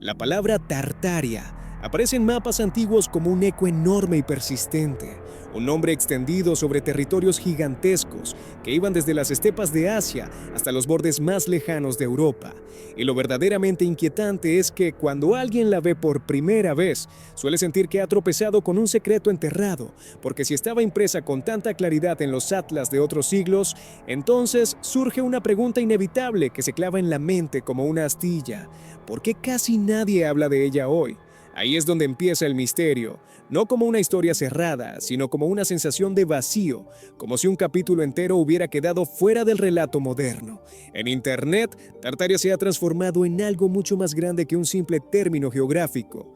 La palabra Tartaria aparece en mapas antiguos como un eco enorme y persistente, un nombre extendido sobre territorios gigantescos que iban desde las estepas de Asia hasta los bordes más lejanos de Europa. Y lo verdaderamente inquietante es que cuando alguien la ve por primera vez, suele sentir que ha tropezado con un secreto enterrado, porque si estaba impresa con tanta claridad en los atlas de otros siglos, entonces surge una pregunta inevitable que se clava en la mente como una astilla. ¿Por qué casi nadie habla de ella hoy? Ahí es donde empieza el misterio, no como una historia cerrada, sino como una sensación de vacío, como si un capítulo entero hubiera quedado fuera del relato moderno. En Internet, Tartaria se ha transformado en algo mucho más grande que un simple término geográfico,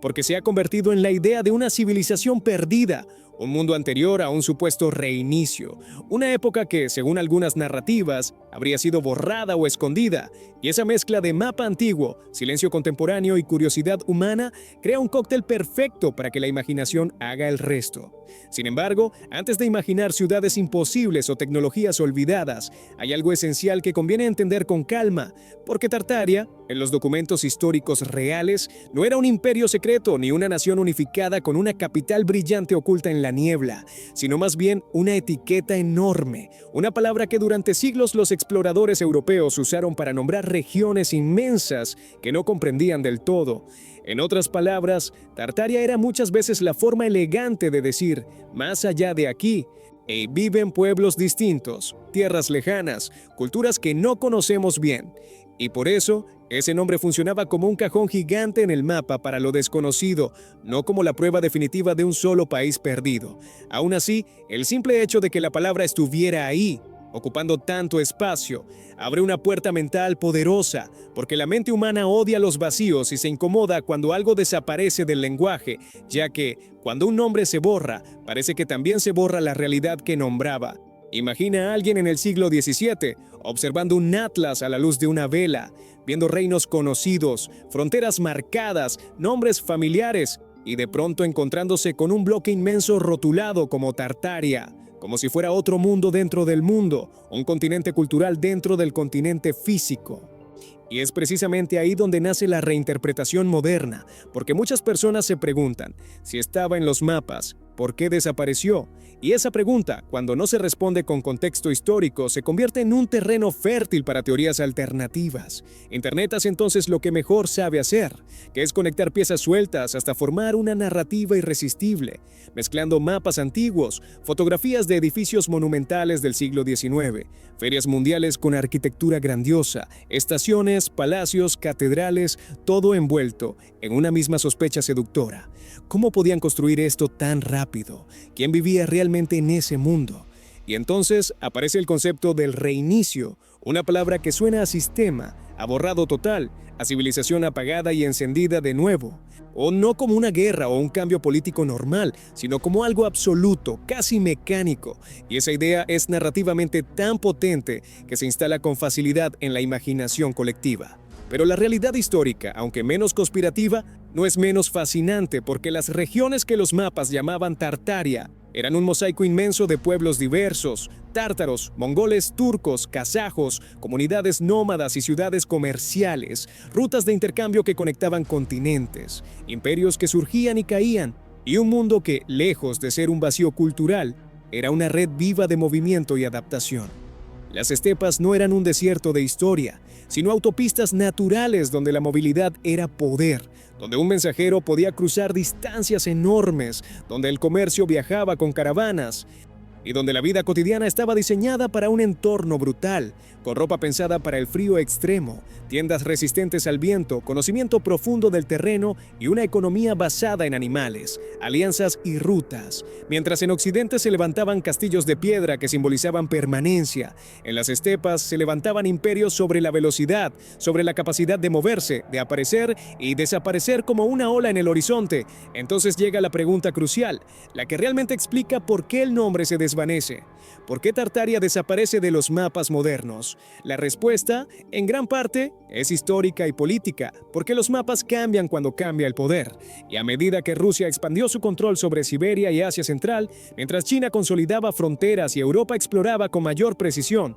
porque se ha convertido en la idea de una civilización perdida, un mundo anterior a un supuesto reinicio, una época que, según algunas narrativas, habría sido borrada o escondida, y esa mezcla de mapa antiguo, silencio contemporáneo y curiosidad humana crea un cóctel perfecto para que la imaginación haga el resto. Sin embargo, antes de imaginar ciudades imposibles o tecnologías olvidadas, hay algo esencial que conviene entender con calma, porque Tartaria, en los documentos históricos reales, no era un imperio secreto ni una nación unificada con una capital brillante oculta en la niebla, sino más bien una etiqueta enorme, una palabra que durante siglos los exploradores europeos usaron para nombrar regiones inmensas que no comprendían del todo. En otras palabras, Tartaria era muchas veces la forma elegante de decir, más allá de aquí, viven pueblos distintos, tierras lejanas, culturas que no conocemos bien. Y por eso, ese nombre funcionaba como un cajón gigante en el mapa para lo desconocido, no como la prueba definitiva de un solo país perdido. Aún así, el simple hecho de que la palabra estuviera ahí, ocupando tanto espacio, abre una puerta mental poderosa, porque la mente humana odia los vacíos y se incomoda cuando algo desaparece del lenguaje, ya que, cuando un nombre se borra, parece que también se borra la realidad que nombraba. Imagina a alguien en el siglo XVII, observando un atlas a la luz de una vela, viendo reinos conocidos, fronteras marcadas, nombres familiares, y de pronto encontrándose con un bloque inmenso rotulado como Tartaria, como si fuera otro mundo dentro del mundo, un continente cultural dentro del continente físico. Y es precisamente ahí donde nace la reinterpretación moderna, porque muchas personas se preguntan, si estaba en los mapas, ¿por qué desapareció? Y esa pregunta, cuando no se responde con contexto histórico, se convierte en un terreno fértil para teorías alternativas. Internet hace entonces lo que mejor sabe hacer, que es conectar piezas sueltas hasta formar una narrativa irresistible, mezclando mapas antiguos, fotografías de edificios monumentales del siglo XIX, ferias mundiales con arquitectura grandiosa, estaciones, palacios, catedrales, todo envuelto en una misma sospecha seductora. ¿Cómo podían construir esto tan rápido? ¿Quién vivía realmente en ese mundo? Y entonces aparece el concepto del reinicio, una palabra que suena a sistema, a borrado total, a civilización apagada y encendida de nuevo. O no como una guerra o un cambio político normal, sino como algo absoluto, casi mecánico. Y esa idea es narrativamente tan potente que se instala con facilidad en la imaginación colectiva. Pero la realidad histórica, aunque menos conspirativa, no es menos fascinante porque las regiones que los mapas llamaban Tartaria eran un mosaico inmenso de pueblos diversos, tártaros, mongoles, turcos, kazajos, comunidades nómadas y ciudades comerciales, rutas de intercambio que conectaban continentes, imperios que surgían y caían, y un mundo que, lejos de ser un vacío cultural, era una red viva de movimiento y adaptación. Las estepas no eran un desierto de historia, sino autopistas naturales donde la movilidad era poder, donde un mensajero podía cruzar distancias enormes, donde el comercio viajaba con caravanas y donde la vida cotidiana estaba diseñada para un entorno brutal, con ropa pensada para el frío extremo, tiendas resistentes al viento, conocimiento profundo del terreno y una economía basada en animales, alianzas y rutas. Mientras en Occidente se levantaban castillos de piedra que simbolizaban permanencia, en las estepas se levantaban imperios sobre la velocidad, sobre la capacidad de moverse, de aparecer y desaparecer como una ola en el horizonte. Entonces llega la pregunta crucial, la que realmente explica por qué el nombre se desvanece. ¿Por qué Tartaria desaparece de los mapas modernos? La respuesta, en gran parte, es histórica y política, porque los mapas cambian cuando cambia el poder. Y a medida que Rusia expandió su control sobre Siberia y Asia Central, mientras China consolidaba fronteras y Europa exploraba con mayor precisión,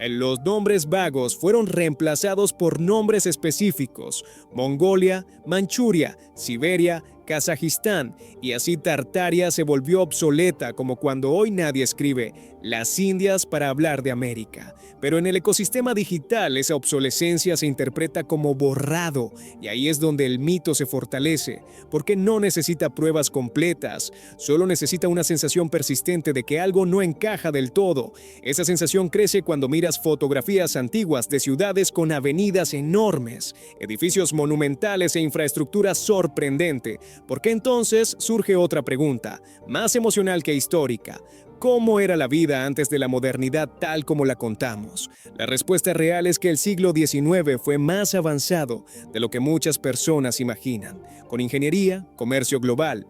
Los nombres vagos fueron reemplazados por nombres específicos: Mongolia, Manchuria, Siberia, Kazajistán, y así Tartaria se volvió obsoleta, como cuando hoy nadie escribe las Indias para hablar de América. Pero en el ecosistema digital esa obsolescencia se interpreta como borrado, y ahí es donde el mito se fortalece, porque no necesita pruebas completas, solo necesita una sensación persistente de que algo no encaja del todo. Esa sensación crece cuando miras fotografías antiguas de ciudades con avenidas enormes, edificios monumentales e infraestructura sorprendente, porque entonces surge otra pregunta, más emocional que histórica: ¿cómo era la vida antes de la modernidad tal como la contamos? La respuesta real es que el siglo XIX fue más avanzado de lo que muchas personas imaginan, con ingeniería, comercio global,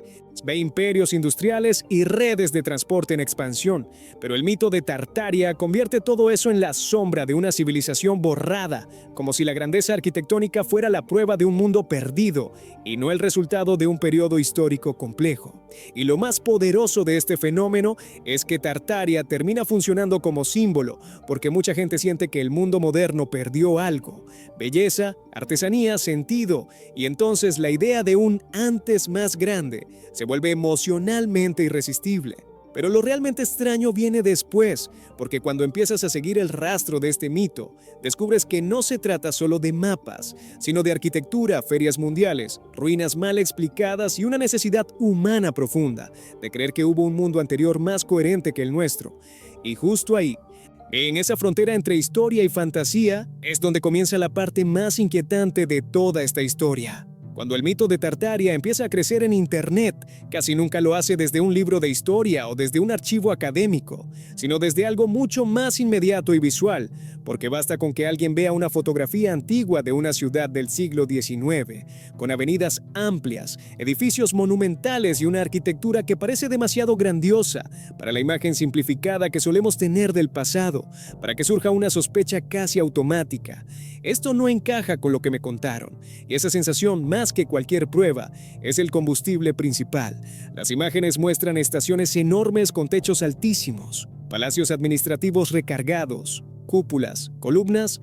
imperios industriales y redes de transporte en expansión. Pero el mito de Tartaria convierte todo eso en la sombra de una civilización borrada, como si la grandeza arquitectónica fuera la prueba de un mundo perdido y no el resultado de un periodo histórico complejo. Y lo más poderoso de este fenómeno es que Tartaria termina funcionando como símbolo, porque mucha gente siente que el mundo moderno perdió algo: belleza, artesanía, sentido, y entonces la idea de un antes más grande se vuelve emocionalmente irresistible. Pero lo realmente extraño viene después, porque cuando empiezas a seguir el rastro de este mito, descubres que no se trata solo de mapas, sino de arquitectura, ferias mundiales, ruinas mal explicadas y una necesidad humana profunda de creer que hubo un mundo anterior más coherente que el nuestro. Y justo ahí, en esa frontera entre historia y fantasía, es donde comienza la parte más inquietante de toda esta historia. Cuando el mito de Tartaria empieza a crecer en Internet, casi nunca lo hace desde un libro de historia o desde un archivo académico, sino desde algo mucho más inmediato y visual, porque basta con que alguien vea una fotografía antigua de una ciudad del siglo XIX, con avenidas amplias, edificios monumentales y una arquitectura que parece demasiado grandiosa para la imagen simplificada que solemos tener del pasado, para que surja una sospecha casi automática: esto no encaja con lo que me contaron. Y esa sensación, más que cualquier prueba, es el combustible principal. Las imágenes muestran estaciones enormes con techos altísimos, palacios administrativos recargados, cúpulas, columnas,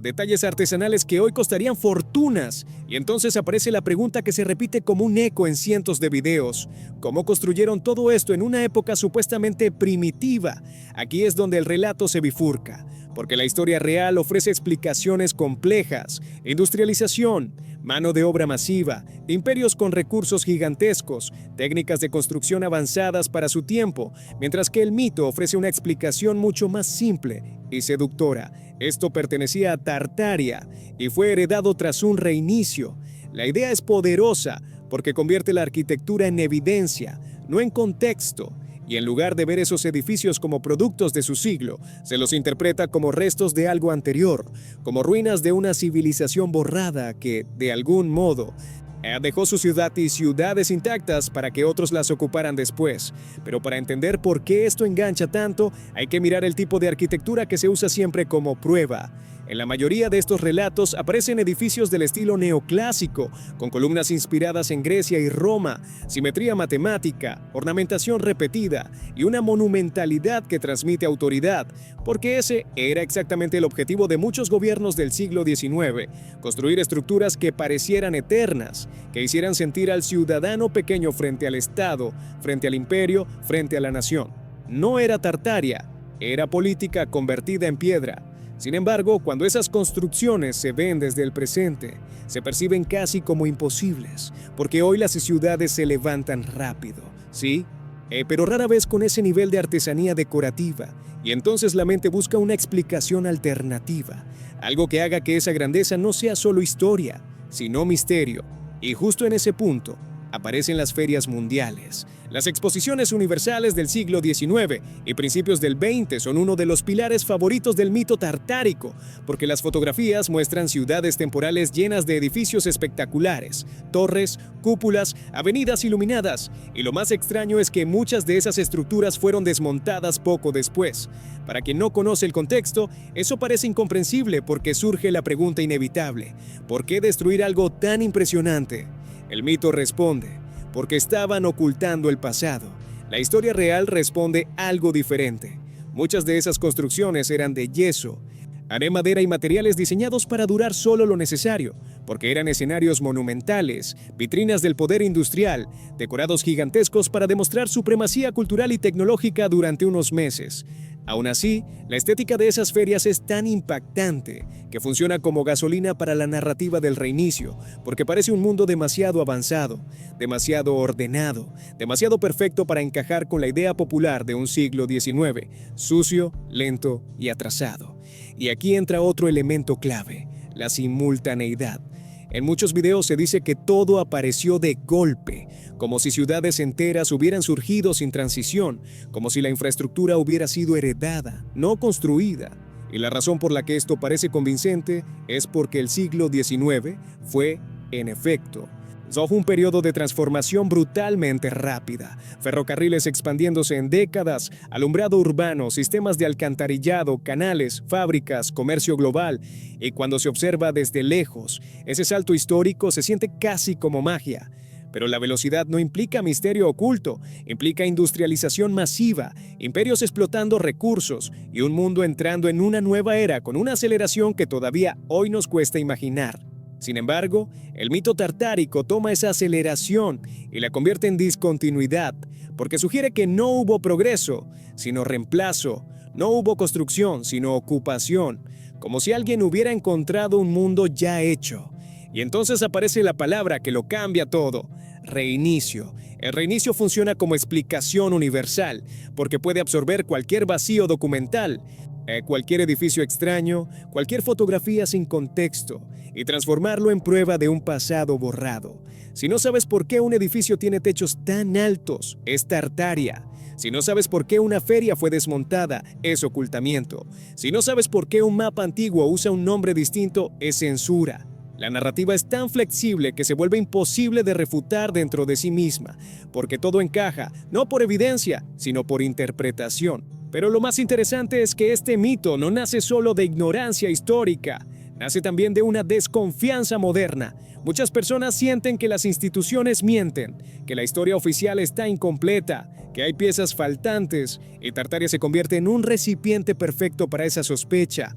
detalles artesanales que hoy costarían fortunas. Y entonces aparece la pregunta que se repite como un eco en cientos de videos: ¿cómo construyeron todo esto en una época supuestamente primitiva? Aquí es donde el relato se bifurca, porque la historia real ofrece explicaciones complejas: industrialización, mano de obra masiva, imperios con recursos gigantescos, técnicas de construcción avanzadas para su tiempo, mientras que el mito ofrece una explicación mucho más simple y seductora: esto pertenecía a Tartaria y fue heredado tras un reinicio. La idea es poderosa porque convierte la arquitectura en evidencia, no en contexto. Y en lugar de ver esos edificios como productos de su siglo, se los interpreta como restos de algo anterior, como ruinas de una civilización borrada que, de algún modo, dejó su ciudad y ciudades intactas para que otros las ocuparan después. Pero para entender por qué esto engancha tanto, hay que mirar el tipo de arquitectura que se usa siempre como prueba. En la mayoría de estos relatos aparecen edificios del estilo neoclásico, con columnas inspiradas en Grecia y Roma, simetría matemática, ornamentación repetida y una monumentalidad que transmite autoridad, porque ese era exactamente el objetivo de muchos gobiernos del siglo XIX: construir estructuras que parecieran eternas, que hicieran sentir al ciudadano pequeño frente al Estado, frente al imperio, frente a la nación. No era Tartaria, era política convertida en piedra. Sin embargo, cuando esas construcciones se ven desde el presente, se perciben casi como imposibles, porque hoy las ciudades se levantan rápido, ¿sí? Pero rara vez con ese nivel de artesanía decorativa, y entonces la mente busca una explicación alternativa, algo que haga que esa grandeza no sea solo historia, sino misterio. Y justo en ese punto, aparecen las ferias mundiales. Las exposiciones universales del siglo XIX y principios del XX son uno de los pilares favoritos del mito tartárico, porque las fotografías muestran ciudades temporales llenas de edificios espectaculares, torres, cúpulas, avenidas iluminadas, y lo más extraño es que muchas de esas estructuras fueron desmontadas poco después. Para quien no conoce el contexto, eso parece incomprensible porque surge la pregunta inevitable: ¿por qué destruir algo tan impresionante? El mito responde: porque estaban ocultando el pasado. La historia real responde algo diferente. Muchas de esas construcciones eran de yeso, Haré madera y materiales diseñados para durar solo lo necesario, porque eran escenarios monumentales, vitrinas del poder industrial, decorados gigantescos para demostrar supremacía cultural y tecnológica durante unos meses. Aún así, la estética de esas ferias es tan impactante que funciona como gasolina para la narrativa del reinicio, porque parece un mundo demasiado avanzado, demasiado ordenado, demasiado perfecto para encajar con la idea popular de un siglo XIX, sucio, lento y atrasado. Y aquí entra otro elemento clave, la simultaneidad. En muchos videos se dice que todo apareció de golpe, como si ciudades enteras hubieran surgido sin transición, como si la infraestructura hubiera sido heredada, no construida. Y la razón por la que esto parece convincente es porque el siglo XIX fue, en efecto, un periodo de transformación brutalmente rápida, ferrocarriles expandiéndose en décadas, alumbrado urbano, sistemas de alcantarillado, canales, fábricas, comercio global, y cuando se observa desde lejos, ese salto histórico se siente casi como magia. Pero la velocidad no implica misterio oculto, implica industrialización masiva, imperios explotando recursos y un mundo entrando en una nueva era con una aceleración que todavía hoy nos cuesta imaginar. Sin embargo, el mito tartárico toma esa aceleración y la convierte en discontinuidad, porque sugiere que no hubo progreso, sino reemplazo, no hubo construcción, sino ocupación, como si alguien hubiera encontrado un mundo ya hecho. Y entonces aparece la palabra que lo cambia todo: reinicio. El reinicio funciona como explicación universal, porque puede absorber cualquier vacío documental, cualquier edificio extraño, cualquier fotografía sin contexto, y transformarlo en prueba de un pasado borrado. Si no sabes por qué un edificio tiene techos tan altos, es Tartaria. Si no sabes por qué una feria fue desmontada, es ocultamiento. Si no sabes por qué un mapa antiguo usa un nombre distinto, es censura. La narrativa es tan flexible que se vuelve imposible de refutar dentro de sí misma, porque todo encaja, no por evidencia, sino por interpretación. Pero lo más interesante es que este mito no nace solo de ignorancia histórica, nace también de una desconfianza moderna. Muchas personas sienten que las instituciones mienten, que la historia oficial está incompleta, que hay piezas faltantes, y Tartaria se convierte en un recipiente perfecto para esa sospecha,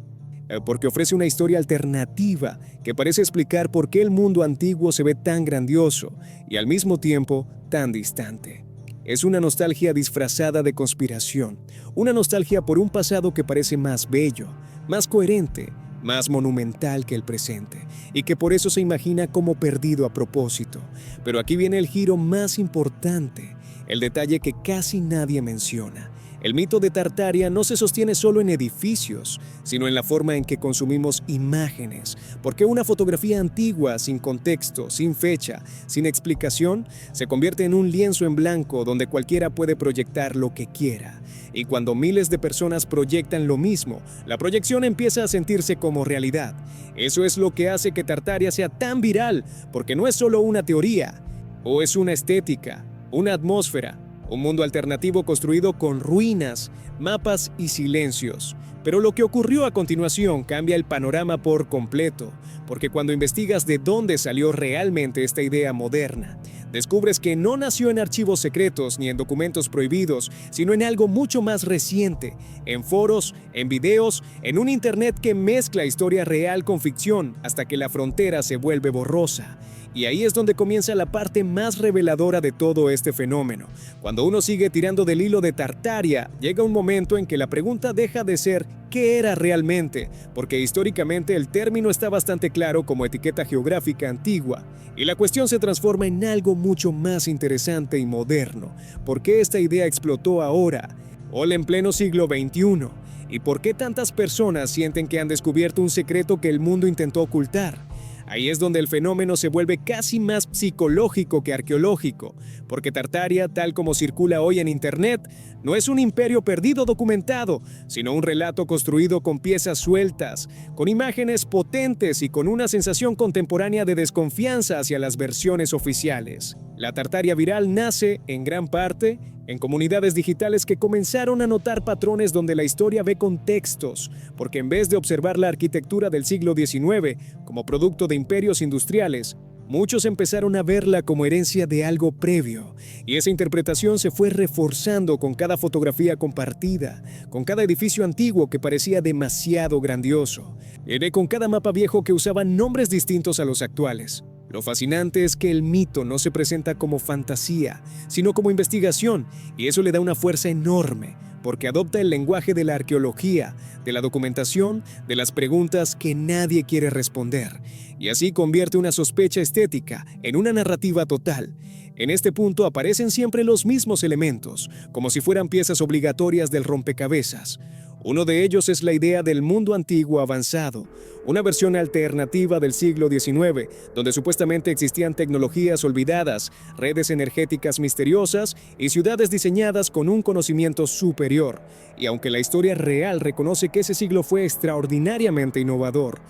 porque ofrece una historia alternativa que parece explicar por qué el mundo antiguo se ve tan grandioso y al mismo tiempo tan distante. Es una nostalgia disfrazada de conspiración, una nostalgia por un pasado que parece más bello, más coherente, más monumental que el presente, y que por eso se imagina como perdido a propósito. Pero aquí viene el giro más importante, el detalle que casi nadie menciona. El mito de Tartaria no se sostiene solo en edificios, sino en la forma en que consumimos imágenes, porque una fotografía antigua, sin contexto, sin fecha, sin explicación, se convierte en un lienzo en blanco donde cualquiera puede proyectar lo que quiera. Y cuando miles de personas proyectan lo mismo, la proyección empieza a sentirse como realidad. Eso es lo que hace que Tartaria sea tan viral, porque no es solo una teoría, o es una estética, una atmósfera, un mundo alternativo construido con ruinas, mapas y silencios. Pero lo que ocurrió a continuación cambia el panorama por completo, porque cuando investigas de dónde salió realmente esta idea moderna, descubres que no nació en archivos secretos ni en documentos prohibidos, sino en algo mucho más reciente, en foros, en videos, en un internet que mezcla historia real con ficción hasta que la frontera se vuelve borrosa. Y ahí es donde comienza la parte más reveladora de todo este fenómeno. Cuando uno sigue tirando del hilo de Tartaria, llega un momento en que la pregunta deja de ser ¿qué era realmente? Porque históricamente el término está bastante claro como etiqueta geográfica antigua, y la cuestión se transforma en algo mucho más interesante y moderno. ¿Por qué esta idea explotó ahora, hoy en pleno siglo XXI? ¿Y por qué tantas personas sienten que han descubierto un secreto que el mundo intentó ocultar? Ahí es donde el fenómeno se vuelve casi más psicológico que arqueológico, porque Tartaria, tal como circula hoy en Internet, no es un imperio perdido documentado, sino un relato construido con piezas sueltas, con imágenes potentes y con una sensación contemporánea de desconfianza hacia las versiones oficiales. La Tartaria viral nace, en gran parte, en comunidades digitales que comenzaron a notar patrones donde la historia ve contextos, porque en vez de observar la arquitectura del siglo XIX como producto de imperios industriales, muchos empezaron a verla como herencia de algo previo, y esa interpretación se fue reforzando con cada fotografía compartida, con cada edificio antiguo que parecía demasiado grandioso, y con cada mapa viejo que usaba nombres distintos a los actuales. Lo fascinante es que el mito no se presenta como fantasía, sino como investigación, y eso le da una fuerza enorme, porque adopta el lenguaje de la arqueología, de la documentación, de las preguntas que nadie quiere responder, y así convierte una sospecha estética en una narrativa total. En este punto aparecen siempre los mismos elementos, como si fueran piezas obligatorias del rompecabezas. Uno de ellos es la idea del mundo antiguo avanzado, una versión alternativa del siglo XIX, donde supuestamente existían tecnologías olvidadas, redes energéticas misteriosas y ciudades diseñadas con un conocimiento superior. Y aunque la historia real reconoce que ese siglo fue extraordinariamente innovador,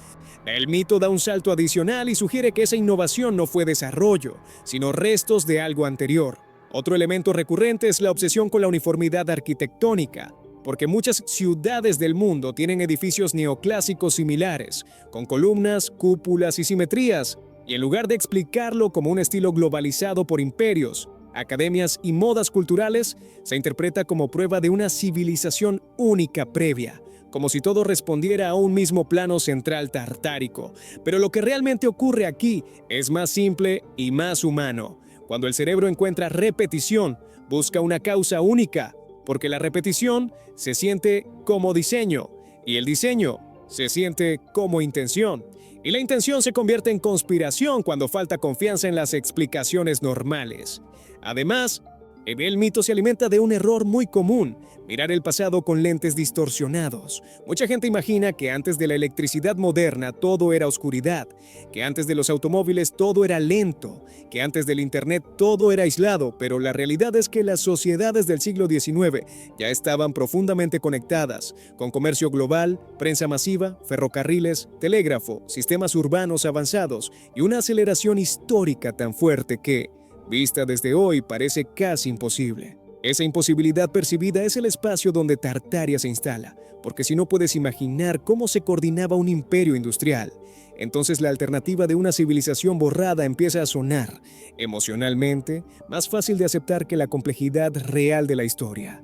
el mito da un salto adicional y sugiere que esa innovación no fue desarrollo, sino restos de algo anterior. Otro elemento recurrente es la obsesión con la uniformidad arquitectónica, porque muchas ciudades del mundo tienen edificios neoclásicos similares, con columnas, cúpulas y simetrías, y en lugar de explicarlo como un estilo globalizado por imperios, academias y modas culturales, se interpreta como prueba de una civilización única previa, como si todo respondiera a un mismo plano central tartárico. Pero lo que realmente ocurre aquí es más simple y más humano. Cuando el cerebro encuentra repetición, busca una causa única, porque la repetición se siente como diseño, y el diseño se siente como intención. Y la intención se convierte en conspiración cuando falta confianza en las explicaciones normales. Además, el mito se alimenta de un error muy común: mirar el pasado con lentes distorsionados. Mucha gente imagina que antes de la electricidad moderna todo era oscuridad, que antes de los automóviles todo era lento, que antes del internet todo era aislado, pero la realidad es que las sociedades del siglo XIX ya estaban profundamente conectadas, con comercio global, prensa masiva, ferrocarriles, telégrafo, sistemas urbanos avanzados y una aceleración histórica tan fuerte que, vista desde hoy, parece casi imposible. Esa imposibilidad percibida es el espacio donde Tartaria se instala, porque si no puedes imaginar cómo se coordinaba un imperio industrial, entonces la alternativa de una civilización borrada empieza a sonar, emocionalmente, más fácil de aceptar que la complejidad real de la historia.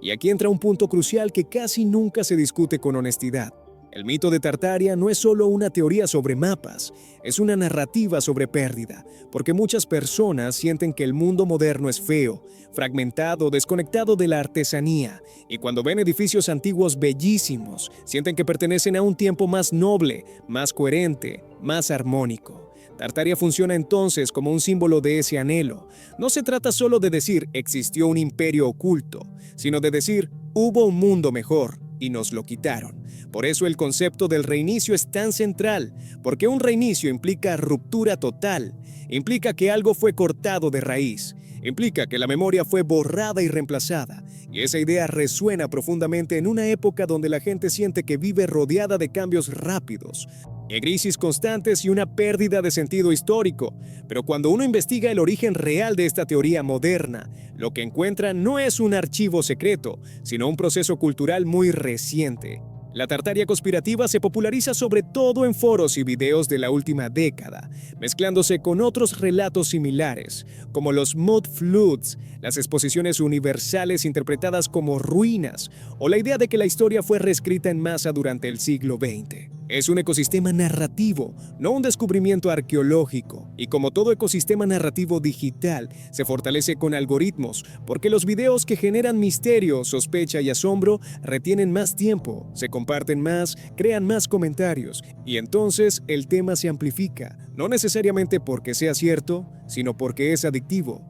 Y aquí entra un punto crucial que casi nunca se discute con honestidad. El mito de Tartaria no es solo una teoría sobre mapas, es una narrativa sobre pérdida, porque muchas personas sienten que el mundo moderno es feo, fragmentado, desconectado de la artesanía, y cuando ven edificios antiguos bellísimos, sienten que pertenecen a un tiempo más noble, más coherente, más armónico. Tartaria funciona entonces como un símbolo de ese anhelo. No se trata solo de decir existió un imperio oculto, sino de decir hubo un mundo mejor y nos lo quitaron. Por eso el concepto del reinicio es tan central, porque un reinicio implica ruptura total, implica que algo fue cortado de raíz, implica que la memoria fue borrada y reemplazada, y esa idea resuena profundamente en una época donde la gente siente que vive rodeada de cambios rápidos, de crisis constantes y una pérdida de sentido histórico. Pero cuando uno investiga el origen real de esta teoría moderna, lo que encuentra no es un archivo secreto, sino un proceso cultural muy reciente. La Tartaria conspirativa se populariza sobre todo en foros y videos de la última década, mezclándose con otros relatos similares, como los Mud Floods, las exposiciones universales interpretadas como ruinas, o la idea de que la historia fue reescrita en masa durante el siglo XX. Es un ecosistema narrativo, no un descubrimiento arqueológico, y como todo ecosistema narrativo digital, se fortalece con algoritmos, porque los videos que generan misterio, sospecha y asombro retienen más tiempo, se comparten más, crean más comentarios, y entonces el tema se amplifica, no necesariamente porque sea cierto, sino porque es adictivo.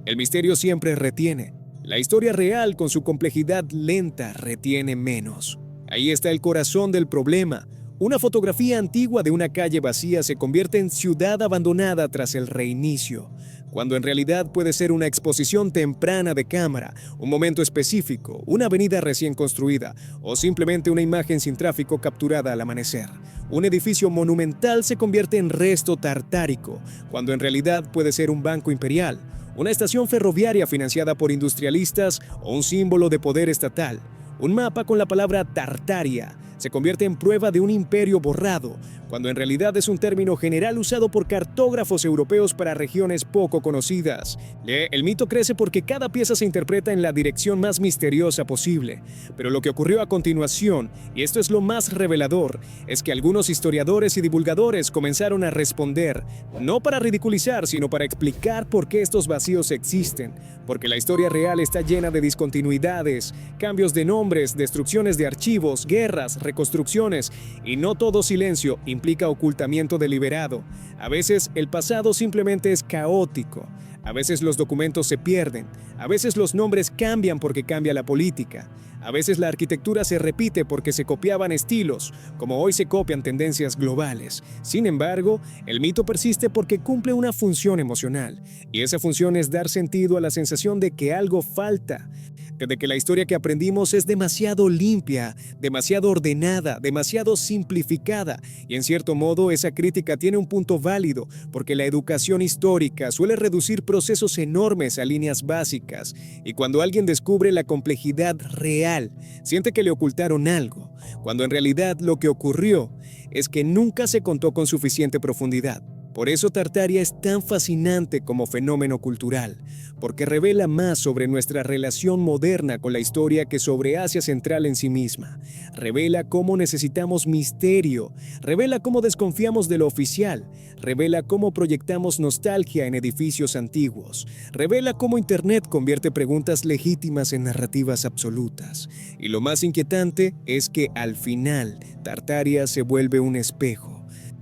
El misterio siempre retiene. La historia real, con su complejidad lenta, retiene menos. Ahí está el corazón del problema. Una fotografía antigua de una calle vacía se convierte en ciudad abandonada tras el reinicio, cuando en realidad puede ser una exposición temprana de cámara, un momento específico, una avenida recién construida o simplemente una imagen sin tráfico capturada al amanecer. Un edificio monumental se convierte en resto tartárico, cuando en realidad puede ser un banco imperial, una estación ferroviaria financiada por industrialistas o un símbolo de poder estatal. Un mapa con la palabra Tartaria se convierte en prueba de un imperio borrado, cuando en realidad es un término general usado por cartógrafos europeos para regiones poco conocidas. El mito crece porque cada pieza se interpreta en la dirección más misteriosa posible. Pero lo que ocurrió a continuación, y esto es lo más revelador, es que algunos historiadores y divulgadores comenzaron a responder, no para ridiculizar, sino para explicar por qué estos vacíos existen, porque la historia real está llena de discontinuidades, cambios de nombres, destrucciones de archivos, guerras, reconstrucciones, y no todo silencio implica ocultamiento deliberado. A veces el pasado simplemente es caótico, a veces los documentos se pierden, a veces los nombres cambian porque cambia la política, a veces la arquitectura se repite porque se copiaban estilos, como hoy se copian tendencias globales. Sin embargo, el mito persiste porque cumple una función emocional, y esa función es dar sentido a la sensación de que algo falta, de que la historia que aprendimos es demasiado limpia, demasiado ordenada, demasiado simplificada, y en cierto modo esa crítica tiene un punto válido, porque la educación histórica suele reducir procesos enormes a líneas básicas, y cuando alguien descubre la complejidad real, siente que le ocultaron algo, cuando en realidad lo que ocurrió es que nunca se contó con suficiente profundidad. Por eso Tartaria es tan fascinante como fenómeno cultural, porque revela más sobre nuestra relación moderna con la historia que sobre Asia Central en sí misma. Revela cómo necesitamos misterio, revela cómo desconfiamos de lo oficial, revela cómo proyectamos nostalgia en edificios antiguos, revela cómo Internet convierte preguntas legítimas en narrativas absolutas. Y lo más inquietante es que al final Tartaria se vuelve un espejo.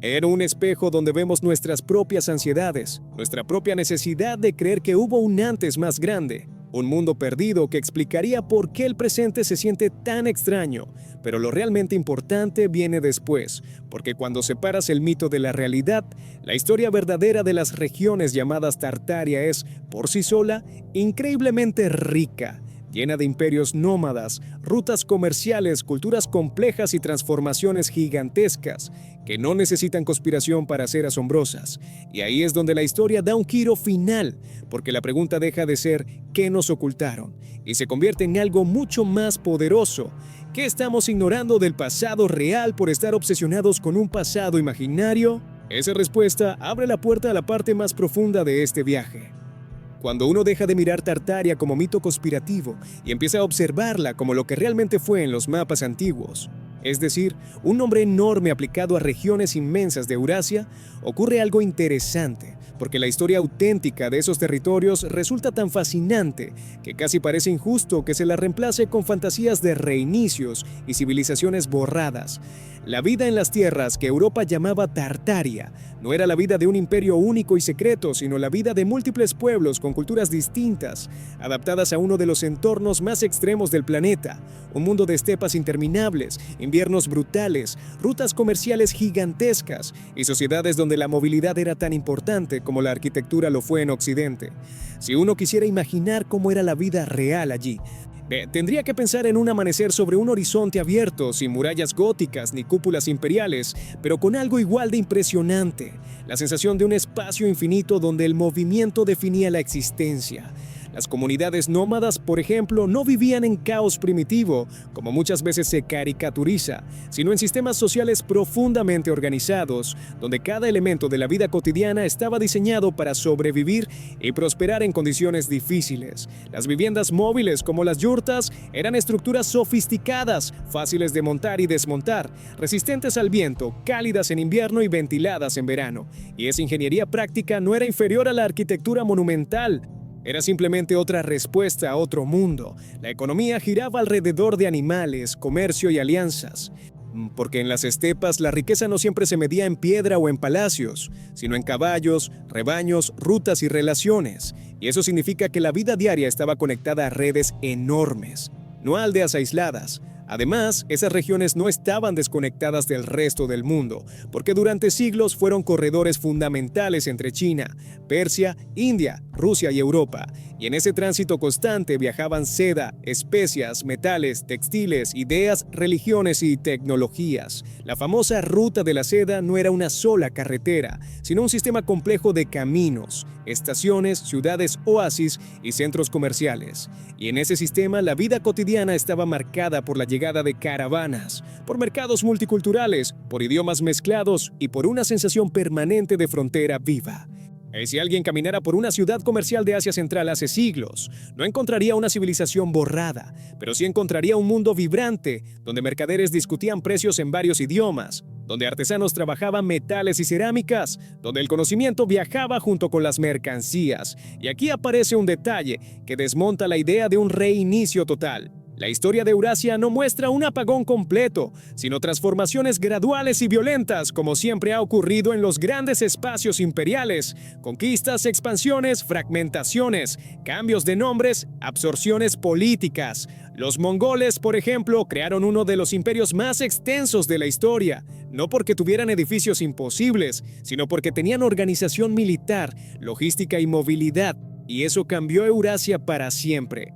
Era un espejo donde vemos nuestras propias ansiedades, nuestra propia necesidad de creer que hubo un antes más grande, un mundo perdido que explicaría por qué el presente se siente tan extraño. Pero lo realmente importante viene después, porque cuando separas el mito de la realidad, la historia verdadera de las regiones llamadas Tartaria es, por sí sola, increíblemente rica, llena de imperios nómadas, rutas comerciales, culturas complejas y transformaciones gigantescas que no necesitan conspiración para ser asombrosas. Y ahí es donde la historia da un giro final, porque la pregunta deja de ser ¿qué nos ocultaron? Y se convierte en algo mucho más poderoso. ¿Qué estamos ignorando del pasado real por estar obsesionados con un pasado imaginario? Esa respuesta abre la puerta a la parte más profunda de este viaje. Cuando uno deja de mirar Tartaria como mito conspirativo y empieza a observarla como lo que realmente fue en los mapas antiguos, es decir, un nombre enorme aplicado a regiones inmensas de Eurasia, ocurre algo interesante, porque la historia auténtica de esos territorios resulta tan fascinante que casi parece injusto que se la reemplace con fantasías de reinicios y civilizaciones borradas. La vida en las tierras que Europa llamaba Tartaria no era la vida de un imperio único y secreto, sino la vida de múltiples pueblos con culturas distintas, adaptadas a uno de los entornos más extremos del planeta, un mundo de estepas interminables, inviernos brutales, rutas comerciales gigantescas y sociedades donde la movilidad era tan importante como la arquitectura lo fue en Occidente. Si uno quisiera imaginar cómo era la vida real allí, tendría que pensar en un amanecer sobre un horizonte abierto, sin murallas góticas ni cúpulas imperiales, pero con algo igual de impresionante, la sensación de un espacio infinito donde el movimiento definía la existencia. Las comunidades nómadas, por ejemplo, no vivían en caos primitivo, como muchas veces se caricaturiza, sino en sistemas sociales profundamente organizados, donde cada elemento de la vida cotidiana estaba diseñado para sobrevivir y prosperar en condiciones difíciles. Las viviendas móviles, como las yurtas, eran estructuras sofisticadas, fáciles de montar y desmontar, resistentes al viento, cálidas en invierno y ventiladas en verano. Y esa ingeniería práctica no era inferior a la arquitectura monumental. Era simplemente otra respuesta a otro mundo. La economía giraba alrededor de animales, comercio y alianzas. Porque en las estepas la riqueza no siempre se medía en piedra o en palacios, sino en caballos, rebaños, rutas y relaciones. Y eso significa que la vida diaria estaba conectada a redes enormes, no a aldeas aisladas. Además, esas regiones no estaban desconectadas del resto del mundo, porque durante siglos fueron corredores fundamentales entre China, Persia, India, Rusia y Europa, y en ese tránsito constante viajaban seda, especias, metales, textiles, ideas, religiones y tecnologías. La famosa ruta de la seda no era una sola carretera, sino un sistema complejo de caminos, estaciones, ciudades oasis y centros comerciales. Y en ese sistema la vida cotidiana estaba marcada por la llegada de caravanas, por mercados multiculturales, por idiomas mezclados y por una sensación permanente de frontera viva. Si alguien caminara por una ciudad comercial de Asia Central hace siglos, no encontraría una civilización borrada, pero sí encontraría un mundo vibrante, donde mercaderes discutían precios en varios idiomas, donde artesanos trabajaban metales y cerámicas, donde el conocimiento viajaba junto con las mercancías. Y aquí aparece un detalle que desmonta la idea de un reinicio total. La historia de Eurasia no muestra un apagón completo, sino transformaciones graduales y violentas, como siempre ha ocurrido en los grandes espacios imperiales: conquistas, expansiones, fragmentaciones, cambios de nombres, absorciones políticas. Los mongoles, por ejemplo, crearon uno de los imperios más extensos de la historia, no porque tuvieran edificios imposibles, sino porque tenían organización militar, logística y movilidad, y eso cambió Eurasia para siempre,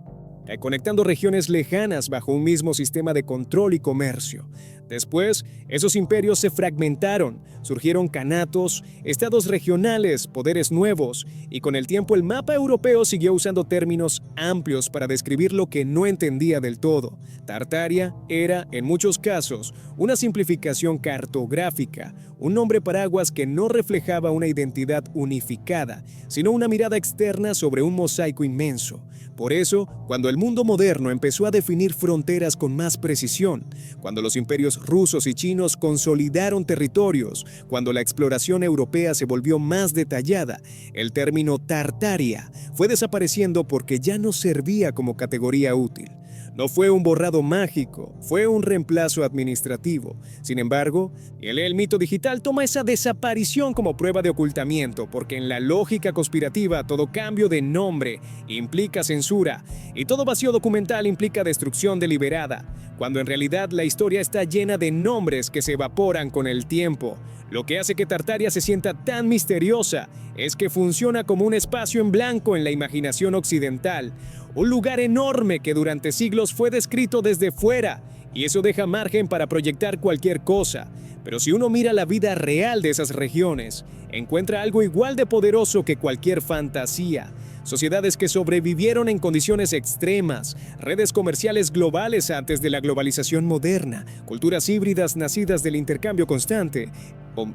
conectando regiones lejanas bajo un mismo sistema de control y comercio. Después, esos imperios se fragmentaron, surgieron kanatos, estados regionales, poderes nuevos, y con el tiempo el mapa europeo siguió usando términos amplios para describir lo que no entendía del todo. Tartaria era, en muchos casos, una simplificación cartográfica, un nombre paraguas que no reflejaba una identidad unificada, sino una mirada externa sobre un mosaico inmenso. Por eso, cuando el mundo moderno empezó a definir fronteras con más precisión, cuando los imperios rusos y chinos consolidaron territorios, cuando la exploración europea se volvió más detallada, el término Tartaria fue desapareciendo porque ya no servía como categoría útil. No fue un borrado mágico, fue un reemplazo administrativo. Sin embargo, el mito digital toma esa desaparición como prueba de ocultamiento, porque en la lógica conspirativa todo cambio de nombre implica censura y todo vacío documental implica destrucción deliberada, cuando en realidad la historia está llena de nombres que se evaporan con el tiempo. Lo que hace que Tartaria se sienta tan misteriosa es que funciona como un espacio en blanco en la imaginación occidental, un lugar enorme que durante siglos fue descrito desde fuera, y eso deja margen para proyectar cualquier cosa. Pero si uno mira la vida real de esas regiones, encuentra algo igual de poderoso que cualquier fantasía. Sociedades que sobrevivieron en condiciones extremas, redes comerciales globales antes de la globalización moderna, culturas híbridas nacidas del intercambio constante,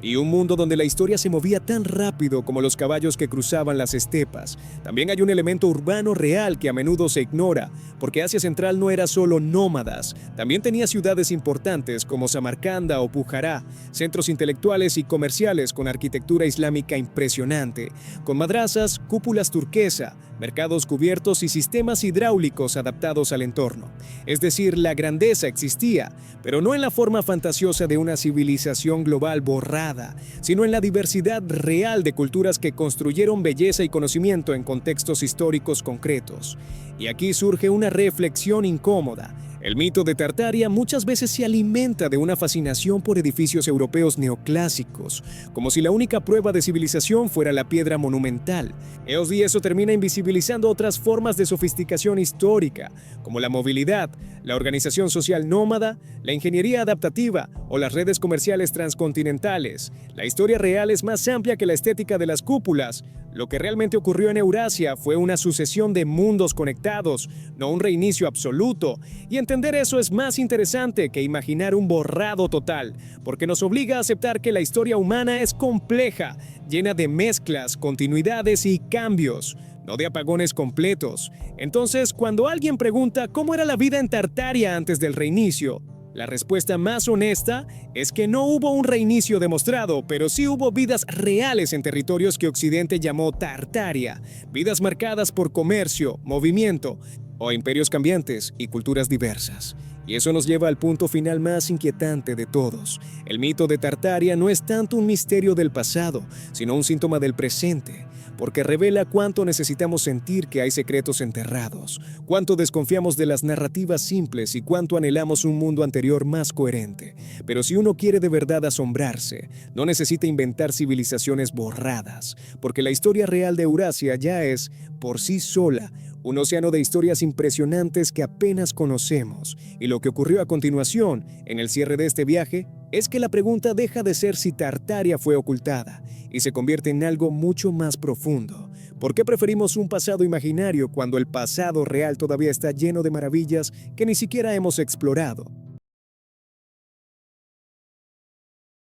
y un mundo donde la historia se movía tan rápido como los caballos que cruzaban las estepas. También hay un elemento urbano real que a menudo se ignora, porque Asia Central no era solo nómadas, también tenía ciudades importantes como Samarcanda o Bujará, centros intelectuales y comerciales con arquitectura islámica impresionante, con madrasas, cúpulas turquesa, mercados cubiertos y sistemas hidráulicos adaptados al entorno. Es decir, la grandeza existía, pero no en la forma fantasiosa de una civilización global borrada, sino en la diversidad real de culturas que construyeron belleza y conocimiento en contextos históricos concretos. Y aquí surge una reflexión incómoda. El mito de Tartaria muchas veces se alimenta de una fascinación por edificios europeos neoclásicos, como si la única prueba de civilización fuera la piedra monumental. Y eso termina invisibilizando otras formas de sofisticación histórica, como la movilidad, la organización social nómada, la ingeniería adaptativa o las redes comerciales transcontinentales. La historia real es más amplia que la estética de las cúpulas. Lo que realmente ocurrió en Eurasia fue una sucesión de mundos conectados, no un reinicio absoluto. Y entender eso es más interesante que imaginar un borrado total, porque nos obliga a aceptar que la historia humana es compleja, llena de mezclas, continuidades y cambios, no de apagones completos. Entonces, cuando alguien pregunta cómo era la vida en Tartaria antes del reinicio, la respuesta más honesta es que no hubo un reinicio demostrado, pero sí hubo vidas reales en territorios que Occidente llamó Tartaria, vidas marcadas por comercio, movimiento o imperios cambiantes y culturas diversas. Y eso nos lleva al punto final más inquietante de todos. El mito de Tartaria no es tanto un misterio del pasado, sino un síntoma del presente. porque revela cuánto necesitamos sentir que hay secretos enterrados, cuánto desconfiamos de las narrativas simples y cuánto anhelamos un mundo anterior más coherente. Pero si uno quiere de verdad asombrarse, no necesita inventar civilizaciones borradas, porque la historia real de Eurasia ya es, por sí sola, un océano de historias impresionantes que apenas conocemos, y lo que ocurrió a continuación, en el cierre de este viaje, es que la pregunta deja de ser si Tartaria fue ocultada y se convierte en algo mucho más profundo. ¿Por qué preferimos un pasado imaginario cuando el pasado real todavía está lleno de maravillas que ni siquiera hemos explorado?